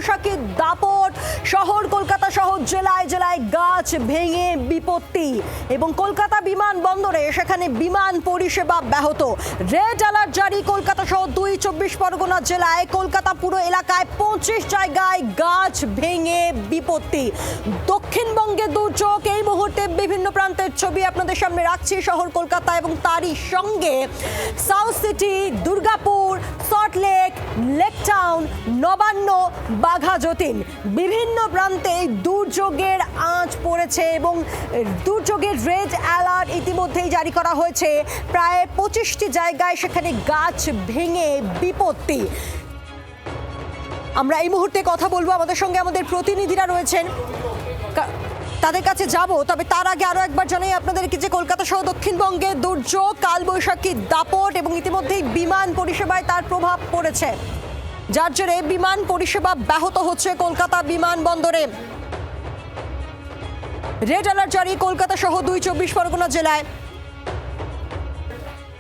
কালবৈশাখীর দাপট, শহর কলকাতা সহ জেলায় জেলায় গাছ ভেঙে বিপত্তি এবং কলকাতা বিমানবন্দরে সেখানে বিমান পরিষেবা ব্যাহত। রেড অ্যালার্ট জারি কলকাতা সহ ২ পরগনা জেলায়। কলকাতা পুরো এলাকায় ২৫ জায়গায় গাছ ভেঙে বিপত্তি। দক্ষিণবঙ্গে দুর্যোগ, এই মুহূর্তে বিভিন্ন প্রান্তের ছবি আপনাদের সামনে রাখছি শহর কলকাতা এবং তারই সঙ্গে সাউথ সিটি, দুর্গাপুর, সল্টলেক, লেক টাউন, নবান্ন, বাঘা যতীন, বিভিন্ন প্রান্তে দুর্যোগের আঁচ পড়েছে এবং দুর্যোগের রেড অ্যালার্ট ইতিমধ্যেই জারি করা হয়েছে। প্রায় ২৫টি জায়গায় সেখানে গাছ ভেঙে বিপত্তি। আমরা এই মুহূর্তে কথা বলবো, আমাদের সঙ্গে আমাদের প্রতিনিধিরা রয়েছেন, তাদের কাছে যাব। তবে তার আগে আরো একবার জানাই আপনাদেরকে যে কলকাতা সহ দক্ষিণবঙ্গে দুর্যোগ, কালবৈশাখীর দাপট এবং ইতিমধ্যেই বিমান পরিষেবায় তার প্রভাব পড়েছে, যার জেরে বিমান পরিষেবা ব্যাহত হচ্ছে কলকাতা বিমানবন্দরে। রেড অ্যালার্ট জারি কলকাতা সহ ২ পরগনা জেলায়।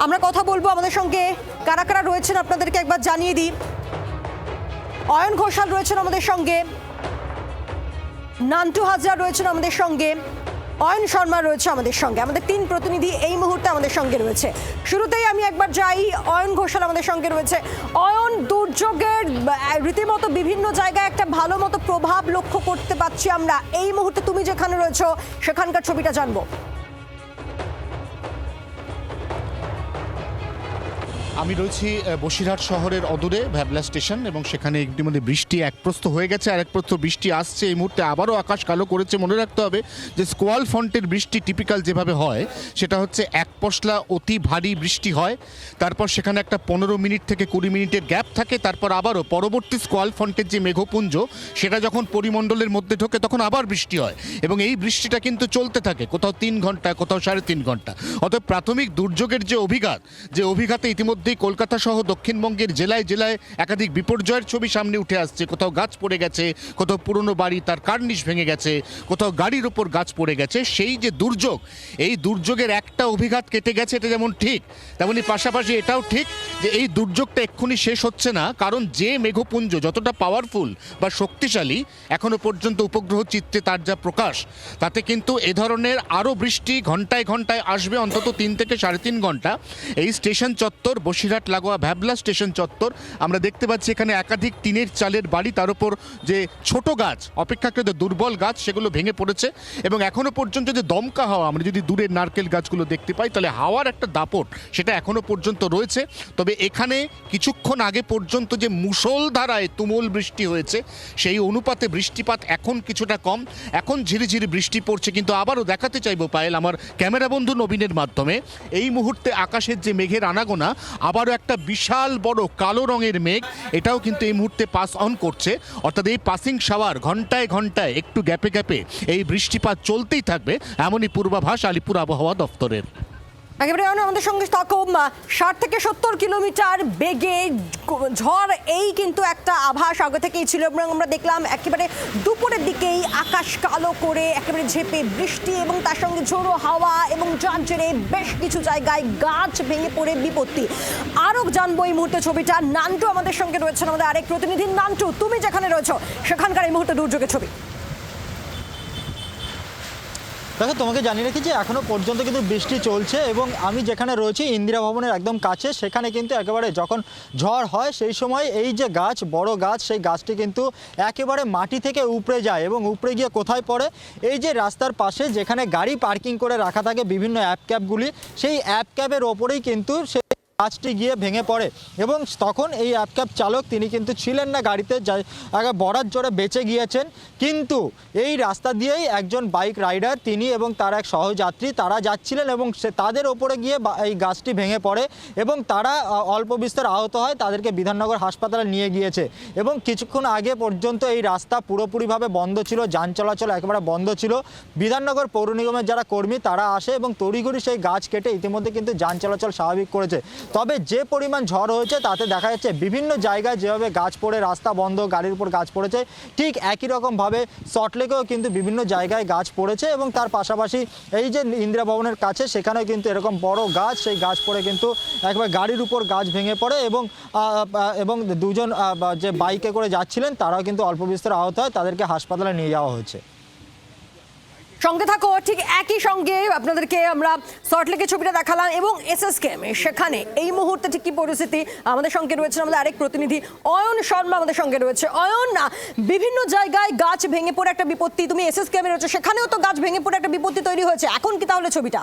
আমরা কথা বলবো, আমাদের সঙ্গে কারা কারা রয়েছেন আপনাদেরকে একবার জানিয়ে দিই। অয়ন ঘোষাল রয়েছেন আমাদের সঙ্গে, নান্টু হাজরা রয়েছেন আমাদের সঙ্গে, অয়ন শর্মা রয়েছে আমাদের সঙ্গে। আমাদের ৩ প্রতিনিধি এই মুহূর্তে আমাদের সঙ্গে রয়েছে। শুরুতেই আমি একবার যাই, অয়ন ঘোষাল আমাদের সঙ্গে রয়েছে। অয়ন, দুর্যোগের রীতিমতো বিভিন্ন জায়গায় একটা ভালো মতো প্রভাব লক্ষ্য করতে পারছি আমরা। এই মুহূর্তে তুমি যেখানে রয়েছো সেখানকার ছবিটা জানবো। আমি রয়েছি বসিরহাট শহরের অদূরে ভ্যাবলা স্টেশন এবং সেখানে ইতিমধ্যে বৃষ্টি একপ্রস্থ হয়ে গেছে, আর একপ্রস্থ বৃষ্টি আসছে। এই মুহূর্তে আবারও আকাশ কালো করেছে। মনে রাখতে হবে যে স্কোয়াল ফন্টের বৃষ্টি টিপিক্যাল যেভাবে হয় সেটা হচ্ছে এক পশলা অতি ভারী বৃষ্টি হয়, তারপর সেখানে একটা ১৫ মিনিট থেকে ২০ মিনিটের গ্যাপ থাকে, তারপর আবারও পরবর্তী স্কোয়াল ফন্টের যে মেঘপুঞ্জ সেটা যখন পরিমণ্ডলের মধ্যে ঢোকে তখন আবার বৃষ্টি হয় এবং এই বৃষ্টিটা কিন্তু চলতে থাকে, কোথাও ৩ ঘন্টা, কোথাও ৩.৫ ঘন্টা। অতএব প্রাথমিক দুর্যোগের যে অভিঘাতে ইতিমধ্যে কলকাতা সহ দক্ষিণবঙ্গের জেলায় জেলায় একাধিক বিপর্যয়ের ছবি সামনে উঠে আসছে। কোথাও গাছ পড়ে গেছে, কোথাও পুরনো বাড়ি তার কার্নিশ ভেঙে গেছে, কোথাও গাড়ির ওপর গাছ পড়ে গেছে। সেই যে দুর্যোগ, এই দুর্যোগের একটা অভিঘাত কেটে গেছে, এটা যেমন ঠিক তেমনি পাশাপাশি এটাও ঠিক যে এই দুর্যোগটা এক্ষুনি শেষ হচ্ছে না, কারণ যে মেঘপুঞ্জ যতটা পাওয়ারফুল বা শক্তিশালী এখনো পর্যন্ত উপগ্রহ চিত্রে তার যা প্রকাশ, তাতে কিন্তু এ ধরনের আরও বৃষ্টি ঘন্টায় ঘন্টায় আসবে, অন্তত ৩ থেকে ৩.৫ ঘন্টা। এই স্টেশন চত্বর, বসিরহাট লাগোয়া ভ্যাবলা স্টেশন চত্বর, আমরা দেখতে পাচ্ছি এখানে একাধিক টিনের চালের বাড়ি, তার উপর যে ছোট গাছ, অপেক্ষাকৃত দুর্বল গাছ, সেগুলো ভেঙে পড়েছে এবং এখনো পর্যন্ত যে দমকা হাওয়া, আমরা যদি দূরের নারকেল গাছগুলো দেখতে পাই তাহলে হাওয়ার একটা দাপট সেটা এখনো পর্যন্ত রয়েছে। তবে এখানে কিছুক্ষণ আগে পর্যন্ত যে মুষলধারায় তুমুল বৃষ্টি হয়েছে সেই অনুপাতে বৃষ্টিপাত এখন কিছুটা কম, এখন ঝিরিঝিরি বৃষ্টি পড়ছে। কিন্তু আবারও দেখাতে চাইবো পায়েল, আমার ক্যামেরা বন্ধু নবীনের মাধ্যমে, এই মুহূর্তে আকাশের যে মেঘের আনাগোনা, আবারও একটা বিশাল বড় কালো রঙের মেঘ, এটাও কিন্তু এই মুহূর্তে পাস অন করছে। অর্থাৎ এই পাসিং শাওয়ার ঘন্টায় ঘন্টায় একটু গ্যাপে গ্যাপে এই বৃষ্টিপাত চলতেই থাকবে, এমনই পূর্বাভাস আলিপুর আবহাওয়া দফতরের। একেবারে আমাদের সঙ্গে ৬০ থেকে ৭০ কিলোমিটার বেগে ঝড়, এই কিন্তু একটা আভাস আগে থেকেই ছিল এবং আমরা দেখলাম একেবারে দুপুরের দিকেই আকাশ কালো করে একেবারে ঝেঁপে বৃষ্টি এবং তার সঙ্গে ঝোড়ো হাওয়া এবং যার জেরে বেশ কিছু জায়গায় গাছ ভেঙে পড়ে বিপত্তি। আরও জানবো এই মুহূর্তে ছবিটা। নান্টু আমাদের সঙ্গে রয়েছেন, আমাদের আরেক প্রতিনিধি। নান্টু, তুমি যেখানে রয়েছো সেখানকার এই মুহূর্তে দুর্যোগের ছবি। দেখো, তোমাকে জানিয়ে রেখি যে এখনও পর্যন্ত কিন্তু বৃষ্টি চলছে এবং আমি যেখানে রয়েছি ইন্দিরা ভবনের একদম কাছে, সেখানে কিন্তু একেবারে যখন ঝড় হয় সেই সময় এই যে গাছ, বড় গাছ, সেই গাছটি কিন্তু একেবারে মাটি থেকে উপড়ে যায় এবং উপড়ে গিয়ে কোথায় পড়ে, এই যে রাস্তার পাশে যেখানে গাড়ি পার্কিং করে রাখা থাকে বিভিন্ন অ্যাপ ক্যাবগুলি, সেই অ্যাপ ক্যাবের ওপরেই কিন্তু গাছটি গিয়ে ভেঙে পড়ে এবং তখন এই অ্যাপ ক্যাব চালক তিনি কিন্তু ছিলেন না গাড়িতে, আগে বরাত জোরে বেঁচে গিয়েছেন। কিন্তু এই রাস্তা দিয়েই একজন বাইক রাইডার, তিনি এবং তার এক সহযাত্রী, তারা যাচ্ছিলেন এবং তাদের ওপরে গিয়ে এই গাছটি ভেঙে পড়ে এবং তারা অল্প বিস্তর আহত হয়, তাদেরকে বিধাননগর হাসপাতালে নিয়ে গিয়েছে এবং কিছুক্ষণ আগে পর্যন্ত এই রাস্তা পুরোপুরিভাবে বন্ধ ছিল, যান চলাচল একেবারে বন্ধ ছিল। বিধাননগর পৌর নিগমের যারা কর্মী তারা আসে এবং তড়িঘড়ি সেই গাছ কেটে ইতিমধ্যে কিন্তু যান চলাচল স্বাভাবিক করেছে। তবে যে পরিমাণ ঝড় হয়েছে তাতে দেখা যাচ্ছে বিভিন্ন জায়গায় যেভাবে গাছ পড়ে রাস্তা বন্ধ, গাড়ির উপর গাছ পড়েছে, ঠিক একই রকমভাবে সল্টলেকেও কিন্তু বিভিন্ন জায়গায় গাছ পড়েছে এবং তার পাশাপাশি এই যে ইন্দিরা ভবনের কাছে সেখানেও কিন্তু এরকম বড় গাছ, সেই গাছ পড়ে কিন্তু একবার গাড়ির উপর গাছ ভেঙে পড়ে এবং দুজন যে বাইকে করে যাচ্ছিলেন তারাও কিন্তু অল্প বিস্তর আহত হয়, তাদেরকে হাসপাতালে নিয়ে যাওয়া হয়েছে। সঙ্গে থাকো, ঠিক একই সঙ্গে আপনাদেরকে আমরা সল্টলেকের ছবিটা দেখালাম এবং এসএসকেএম সেখানে এই মুহূর্তে ঠিক কি পরিস্থিতি, আমাদের সঙ্গে রয়েছেন আমাদের আরেক প্রতিনিধি অয়ন শর্মা আমাদের সঙ্গে রয়েছে। অয়ন, বিভিন্ন জায়গায় গাছ ভেঙে পড়ে একটা বিপত্তি, তুমি এসএসকেএম রয়েছে, সেখানেও তো গাছ ভেঙে পড়ে একটা বিপত্তি তৈরি হয়েছে, এখন কি তাহলে ছবিটা?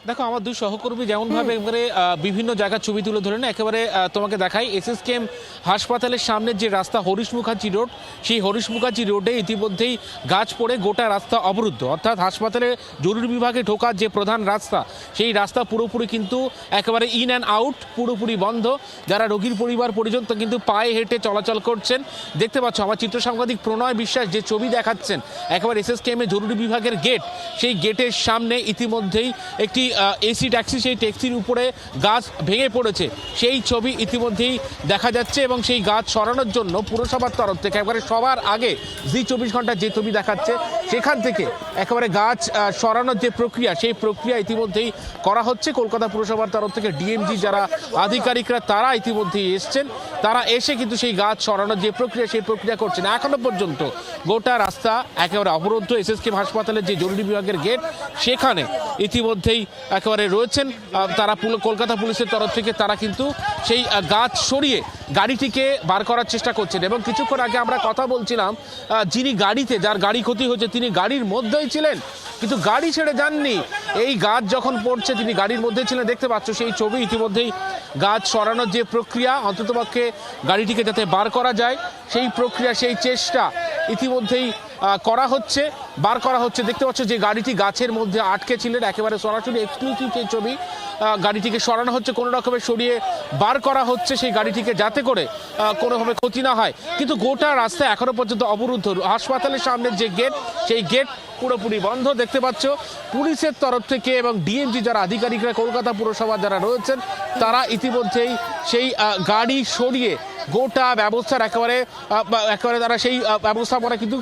দেখো, আমার দুই সহকর্মী যেমনভাবে একেবারে বিভিন্ন জায়গার ছবি তুলে ধরে না, একেবারে তোমাকে দেখাই এসএসকেএম হাসপাতালের সামনে যে রাস্তা হরিশ মুখার্জি রোড, সেই হরিশ মুখার্জি রোডে ইতিমধ্যেই গাছ পড়ে গোটা রাস্তা অবরুদ্ধ। অর্থাৎ হাসপাতালে জরুরি বিভাগে ঢোকার যে প্রধান রাস্তা, সেই রাস্তা পুরোপুরি কিন্তু একেবারে ইন অ্যান্ড আউট পুরোপুরি বন্ধ। যারা রোগীর পরিবার পরিজন কিন্তু পায়ে হেঁটে চলাচল করছেন। দেখতে পাচ্ছ আমার চিত্র সাংবাদিক প্রণয় বিশ্বাস যে ছবি দেখাচ্ছেন, একেবারে এসএসকেএম জরুরি বিভাগের গেট, সেই গেটের সামনে ইতিমধ্যেই একটি এসি ট্যাক্সি, সেই ট্যাক্সির উপরে গাছ ভেঙে পড়েছে, সেই ছবি ইতিমধ্যেই দেখা যাচ্ছে। এবং সেই গাছ সরানোর জন্য পুরসভার তরফ থেকে একেবারে সবার আগে জি24 ঘন্টা যে ছবি দেখাচ্ছে সেখান থেকে একেবারে গাছ সরানোর যে প্রক্রিয়া, সেই প্রক্রিয়া ইতিমধ্যেই করা হচ্ছে। কলকাতা পুরসভার তরফ থেকে ডিএমজি যারা আধিকারিকরা তারা ইতিমধ্যেই এসছেন, তারা এসে কিন্তু সেই গাছ সরানোর যে প্রক্রিয়া, সেই প্রক্রিয়া করছেন। এখনো পর্যন্ত গোটা রাস্তা একেবারে অবরুদ্ধ। এসএসকেএম হাসপাতালের যে জরুরি বিভাগের গেট, সেখানে ইতিমধ্যেই একেবারে রয়েছেন তারা। কলকাতা পুলিশের তরফ থেকে তারা কিন্তু সেই গাছ সরিয়ে গাড়িটিকে বার করার চেষ্টা করছেন। এবং কিছুক্ষণ আগে আমরা কথা বলছিলাম, যিনি গাড়িতে, যার গাড়ি ক্ষতি হয়েছে, তিনি গাড়ির মধ্যেই ছিলেন, কিন্তু গাড়ি ছেড়ে যাননি। এই গাছ যখন পড়ছে তিনি গাড়ির মধ্যে ছিলেন। দেখতে পাচ্ছ সেই ছবি, ইতিমধ্যেই গাছ সরানোর যে প্রক্রিয়া, অন্ততপক্ষে গাড়িটিকে যাতে বার করা যায় সেই প্রক্রিয়া, সেই চেষ্টা ইতিমধ্যেই করা হচ্ছে, বার করা হচ্ছে। দেখতে পাচ্ছ যে গাড়িটি গাছের মধ্যে আটকে ছিলেন, একেবারে সরাসরি এক্সক্লুসিভ এই ছবি। গাড়িটিকে সরানো হচ্ছে, কোনো রকমে সরিয়ে বার করা হচ্ছে সেই গাড়িটিকে, যাতে করে কোনোভাবে ক্ষতি না হয়। কিন্তু গোটা রাস্তা এখনো পর্যন্ত অবরুদ্ধ। হাসপাতালের সামনে যে গেট, সেই গেট পুরোপুরি বন্ধ। দেখতে পাচ্ছ পুলিশের তরফ থেকে এবং ডিএমজি যারা আধিকারিকরা, কলকাতা পুরসভা যারা রয়েছেন, তারা ইতিমধ্যেই সেই গাড়ি সরিয়ে গোটা ব্যবস্থার একেবারে তারা সেই ব্যবস্থাপনা কিন্তু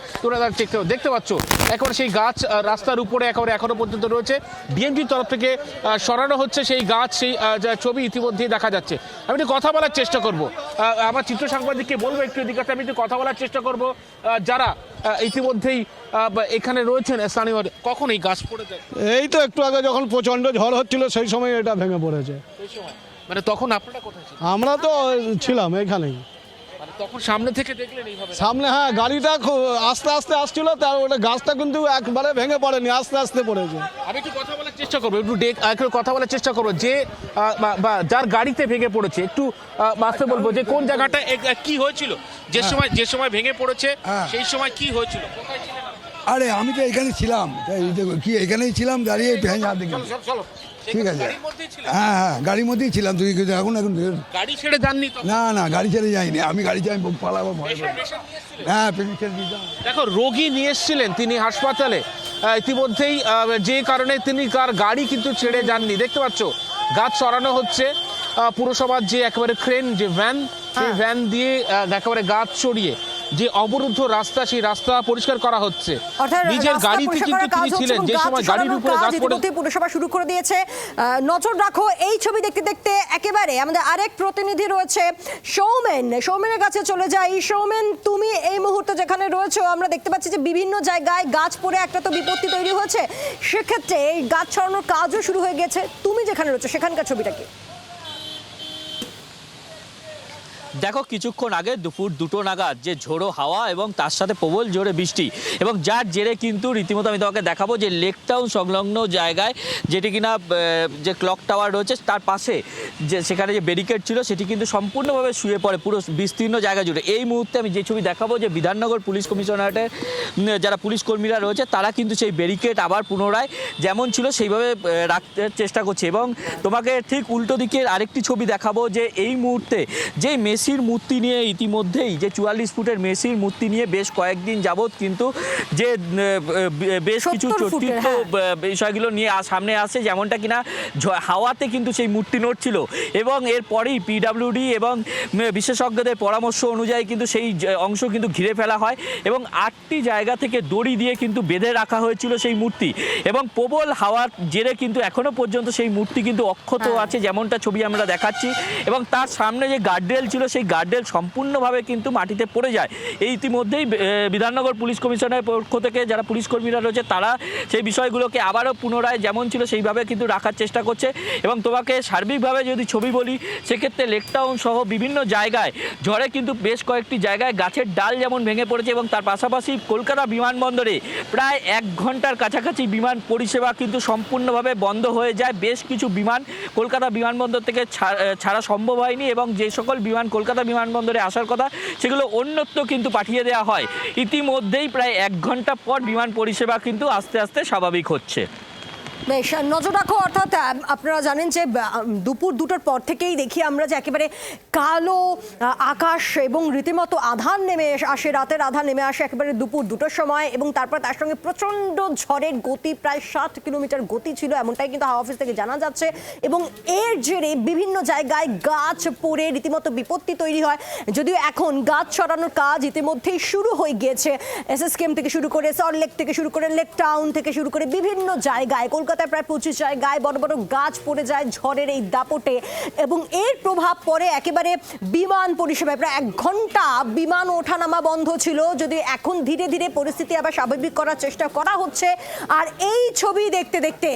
দেখতে পাচ্ছ একেবারে সেই গাছ রাস্তার উপরে একেবারে এখনো পর্যন্ত রয়েছে। ডিএমজির তরফ থেকে সরানো হচ্ছে সেই গাছ, সেই ছবি ইতিমধ্যেই দেখা যাচ্ছে। আমি একটু কথা বলার চেষ্টা করব, আমার চিত্র সাংবাদিককে বলবো একটু এদিকে, আমি একটু কথা বলার চেষ্টা করব যারা ইতিমধ্যেই এখানে রয়েছেন স্থানীয়। কখন এই গাছ পড়ে যায়? এই তো একটু আগে যখন প্রচন্ড ঝড় হচ্ছিল সেই সময় এটা ভেঙে পড়েছে। সেই সময় মানে তখন আপনারা কোথায় ছিলেন? আমরা তো ছিলাম এখানেই। মানে তখন সামনে থেকে দেখলেন এইভাবে? সামনে, হ্যাঁ, গাড়িটা আস্তে আস্তে আসছিল, তার ওটা গাছটা কিন্তু একবারে ভেঙে পড়েনি, আস্তে আস্তে পড়েছে। আমি একটু কথা বলার চেষ্টা করবো, একটু কথা বলার চেষ্টা করবো যে যার গাড়িতে ভেঙে পড়েছে, একটু বাস্তবে বলবো যে কোন জায়গাটা কি হয়েছিল, যে সময় ভেঙে পড়েছে সেই সময় কি হয়েছিল, কোথায় ছিলেন? আরে আমি তো এখানে ছিলাম, কি এখানেই ছিলাম দাঁড়িয়ে চলো। ঠিক আছে, হ্যাঁ হ্যাঁ, গাড়ির মধ্যেই ছিলাম। তুই এখন গাড়ি ছেড়ে যাননি তো? না, গাড়ি ছেড়ে যাইনি, আমি গাড়ি চাই পালাবো ভয়। হ্যাঁ, দেখো, রোগী নিয়ে এসেছিলেন তিনি হাসপাতালে, ইতিমধ্যেই যে কারণে তিনি তার গাড়ি কিন্তু ছেড়ে যাননি। দেখতে পাচ্ছ গাছ সরানো হচ্ছে, পুরসভার যে একেবারে ক্রেন, যে ভ্যান, সেই ভ্যান দিয়ে একেবারে গাছ সরিয়ে যে অবরুদ্ধ রাস্তা, সেই রাস্তা পরিষ্কার করা হচ্ছে। নিজের গাড়িতে কিন্তু তিনি ছিলেন যে সময় গাড়ির উপরে গাছ পড়ে। পুরসভা শুরু করে দিয়েছে, নজর রাখো। এই ছবি দেখতে দেখতে একেবারে আমাদের আরেক প্রতিনিধি রয়েছে সৌমেনের কাছে চলে যাই। সৌমেন, তুমি এই মুহূর্তে যেখানে রয়েছো, আমরা দেখতে পাচ্ছি যে বিভিন্ন জায়গায় গাছ পড়ে একটা তো বিপত্তি তৈরি হয়েছে, সেক্ষেত্রে এই গাছ সরানোর কাজও শুরু হয়ে গেছে। তুমি যেখানে রয়েছো সেখানকার ছবিটা কি? দেখো, কিছুক্ষণ আগে দুপুর 2টো নাগাদ যে ঝোড়ো হাওয়া এবং তার সাথে প্রবল জোরে বৃষ্টি, এবং যার জেরে কিন্তু রীতিমতো আমি তোমাকে দেখাবো যে লেক টাউন সংলগ্ন জায়গায়, যেটি কিনা যে ক্লক টাওয়ার রয়েছে তার পাশে যে সেখানে যে ব্যারিকেড ছিল সেটি কিন্তু সম্পূর্ণভাবে শুয়ে পড়ে পুরো বিস্তীর্ণ জায়গা জুড়ে। এই মুহূর্তে আমি যে ছবি দেখাবো যে বিধাননগর পুলিশ কমিশনারেটের যারা পুলিশ কর্মীরা রয়েছে তারা কিন্তু সেই ব্যারিকেড আবার পুনরায় যেমন ছিল সেইভাবে রাখতে চেষ্টা করছে। এবং তোমাকে ঠিক উল্টো দিকের আরেকটি ছবি দেখাবো যে এই মুহূর্তে যেই মেশিন মেসির মূর্তি নিয়ে ইতিমধ্যেই যে 44 ফুটের মেসির মূর্তি নিয়ে বেশ কয়েকদিন যাবৎ কিন্তু যে বেশ কিছু 70 ফুটের, চর্চিত বিষয়গুলো নিয়ে সামনে আসছে, যেমনটা কিনা হাওয়াতে কিন্তু সেই মূর্তি নড়ছিল এবং এরপরেই পিডব্লিউডি এবং বিশেষজ্ঞদের পরামর্শ অনুযায়ী কিন্তু সেই অংশ কিন্তু ঘিরে ফেলা হয় এবং 8টি জায়গা থেকে দড়ি দিয়ে কিন্তু বেঁধে রাখা হয়েছিল সেই মূর্তি এবং প্রবল হাওয়ার জেরে কিন্তু এখনো পর্যন্ত সেই মূর্তি কিন্তু অক্ষত আছে, যেমনটা ছবি আমরা দেখাচ্ছি এবং তার সামনে যে গার্ডরেল ছিল সেই গার্ডরেল সম্পূর্ণভাবে কিন্তু মাটিতে পড়ে যায়। এই ইতিমধ্যেই বিধাননগর পুলিশ কমিশনের পক্ষ থেকে যারা পুলিশ কর্মীরা রয়েছে তারা সেই বিষয়গুলোকে আবারও পুনরায় যেমন ছিল সেইভাবে কিন্তু রাখার চেষ্টা করছে এবং তোমাকে সার্বিকভাবে যদি ছবি বলি সেক্ষেত্রে লেকটাউন সহ বিভিন্ন জায়গায় ঝড়ে কিন্তু বেশ কয়েকটি জায়গায় গাছের ডাল যেমন ভেঙে পড়েছে এবং তার পাশাপাশি কলকাতা বিমানবন্দরে প্রায় 1 ঘন্টার কাছাকাছি বিমান পরিষেবা কিন্তু সম্পূর্ণভাবে বন্ধ হয়ে যায়। বেশ কিছু বিমান কলকাতা বিমানবন্দর থেকে ছাড়া সম্ভব হয়নি এবং যে সকল বিমান কলকাতা বিমানবন্দরে আসার কথা সেগুলো অন্যত্র কিন্তু পাঠিয়ে দেওয়া হয়। ইতিমধ্যেই প্রায় 1 ঘন্টা পর বিমান পরিষেবা কিন্তু আস্তে আস্তে স্বাভাবিক হচ্ছে। বেশ, নজর রাখো। অর্থাৎ আপনারা জানেন যে দুপুর 2টার পর থেকেই দেখি আমরা যে একেবারে কালো আকাশ এবং রীতিমতো আধার নেমে আসে, রাতের আধার নেমে আসে একেবারে দুপুর 2টার সময় এবং তারপর তার সঙ্গে প্রচণ্ড ঝড়ের গতি, প্রায় 60 কিলোমিটার গতি ছিল এমনটাই কিন্তু হাওয়া অফিস থেকে জানা যাচ্ছে এবং এর জেরে বিভিন্ন জায়গায় গাছ পড়ে রীতিমতো বিপত্তি তৈরি হয়। যদিও এখন গাছ সরানোর কাজ ইতিমধ্যেই শুরু হয়ে গিয়েছে, এসএসকেএম থেকে শুরু করে সল্টলেক থেকে শুরু করে লেক টাউন থেকে শুরু করে বিভিন্ন জায়গায়, কলকাতায় প্রায় 25 জায়গায় বড় বড় গাছ পড়ে যায় ঝড়ের এই দাপটে এবং এর প্রভাব পড়ে একেবারে বিমান পরিষেবায়। প্রায় 1 ঘন্টা বিমান ওঠানামা বন্ধ ছিল, যদি এখন ধীরে ধীরে পরিস্থিতি আবার স্বাভাবিক করার চেষ্টা করা হচ্ছে। আর এই ছবি দেখতে দেখতে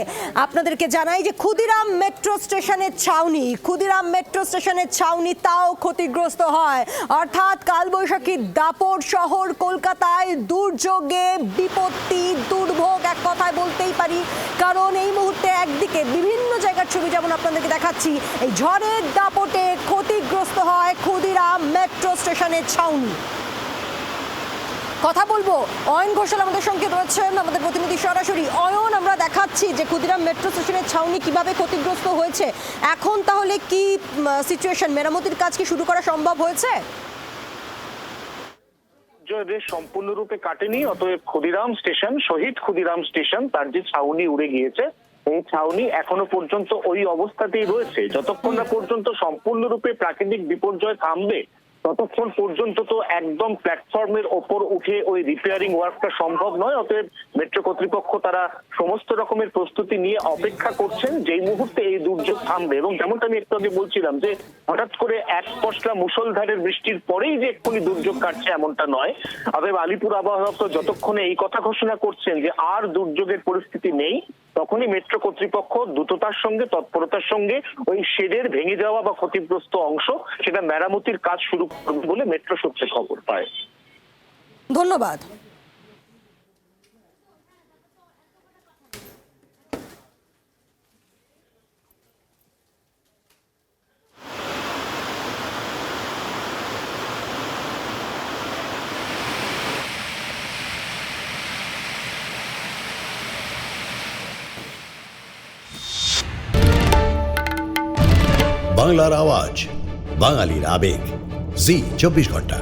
আপনাদেরকে জানাই যে ক্ষুদিরাম মেট্রো স্টেশনের ছাউনি, ক্ষুদিরাম মেট্রো স্টেশনের ছাউনি তাও ক্ষতিগ্রস্ত হয়। অর্থাৎ কালবৈশাখীর দাপট শহর কলকাতায় দুর্যোগে বিপত্তি, দুর্ভোগ এক কথায় বলতেই পারি, কারণ এই মুহূর্তে একদিকে বিভিন্ন জায়গার ছবি যেমন আপনাদেরকে দেখাচ্ছি, এই ঝড়ের দাপটে ক্ষতিগ্রস্ত হয় ক্ষুদিরাম মেট্রো স্টেশনের ছাউনি। কথা বলবো, অয়ন ঘোষাল আমাদের সঙ্গে রয়েছেন, আমাদের প্রতিনিধি সরাসরি। অয়ন, আমরা দেখাচ্ছি যে ক্ষুদিরাম মেট্রো স্টেশনের ছাউনি কিভাবে ক্ষতিগ্রস্ত হয়েছে, এখন তাহলে কি সিচুয়েশন, মেরামতির কাজ কি শুরু করা সম্ভব হয়েছে? সম্পূর্ণরূপে কাটেনি, অতএব ক্ষুদিরাম স্টেশন, শহীদ ক্ষুদিরাম স্টেশন, তার যে ছাউনি উড়ে গিয়েছে এই ছাউনি এখনো পর্যন্ত ওই অবস্থাতেই রয়েছে। যতক্ষণ না পর্যন্ত সম্পূর্ণরূপে প্রাকৃতিক বিপর্যয় থামবে ততক্ষণ পর্যন্ত তো একদম প্ল্যাটফর্মের ওপর উঠে ওই রিপেয়ারিং ওয়ার্কটা সম্ভব নয়। অতএব মেট্রো কর্তৃপক্ষ তারা সমস্ত রকমের প্রস্তুতি নিয়ে অপেক্ষা করছেন যেই মুহূর্তে এই দুর্যোগ থামবে। এবং যেমনটা আমি একটু আগে বলছিলাম যে হঠাৎ করে এক পশলা মুষলধারের বৃষ্টির পরেই যে এক্ষুনি দুর্যোগ কাটছে এমনটা নয়। অতএব আলিপুর আবহাওয়া দপ্তর যতক্ষণে এই কথা ঘোষণা করছেন যে আর দুর্যোগের পরিস্থিতি নেই, তখনই মেট্রো কর্তৃপক্ষ দ্রুততার সঙ্গে তৎপরতার সঙ্গে ওই শেডের ভেঙে যাওয়া বা ক্ষতিগ্রস্ত অংশ সেটা মেরামতির কাজ শুরু করবে বলে মেট্রো সূত্রে খবর পায়। ধন্যবাদ। বাংলার আওয়াজ, বাঙালির আবেগ, জি 24 ঘন্টা।